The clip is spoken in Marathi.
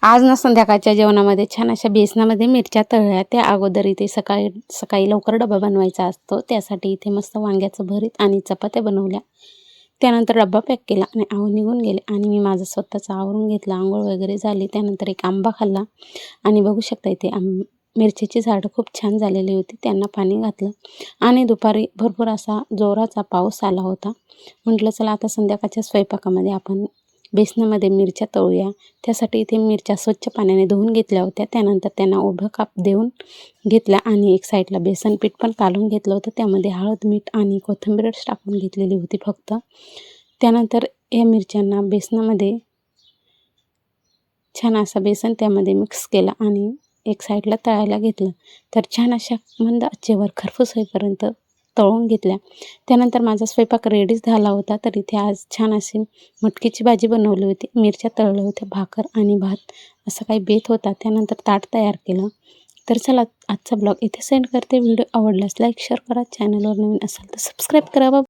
आज ना संध्याकाळच्या जेवणामध्ये छान अशा बेसनामध्ये मिरच्या तळल्या. त्या अगोदर इथे सकाळी सकाळी लवकर डबा बनवायचा असतो, त्यासाठी इथे मस्त वांग्याचं भरीत आणि चपात्या बनवल्या. त्यानंतर डब्बा पॅक केला आणि निघून गेले आणि मी माझं स्वतःचं आवरून घेतलं. अंघोळ वगैरे झाली. त्यानंतर एक आंबा खाल्ला आणि बघू शकता इथे मिरचीची झाडं खूप छान झालेली होती, त्यांना पाणी घातलं आणि दुपारी भरपूर असा जोराचा पाऊस आला होता. म्हटलं चला आता संध्याकाळच्या स्वयंपाकामध्ये आपण बेसनामध्ये मिरच्या तळूया. त्यासाठी इथे मिरच्या स्वच्छ पाण्याने धुवून घेतल्या होत्या. त्यानंतर त्यांना उभं काप देऊन घेतल्या आणि एक साईडला बेसन पीठ पण काढून घेतलं होतं. त्यामध्ये हळद, मीठ आणि कोथिंबीरच टाकून घेतलेली होती फक्त. त्यानंतर या मिरच्यांना बेसनामध्ये छान असं बेसन त्यामध्ये मिक्स केलं आणि एक साईडला तळायला घेतलं. तर छान अशा मंद आचेवर खरपूस होईपर्यंत तळून घेतल्या. त्यानंतर माझा स्वयंपाक रेडीच झाला होता. तर इथे आज छान अशी मटकीची भाजी बनवली होती, मिरच्या तळल्या होत्या, भाकर आणि भात असा काही बेत होता. त्यानंतर ताट तयार केलं. तर चला आजचा ब्लॉग इथे सेंड करते. व्हिडिओ आवडल्यास लाईक शेअर करा. चॅनलवर नवीन असाल तर सबस्क्राईब करा.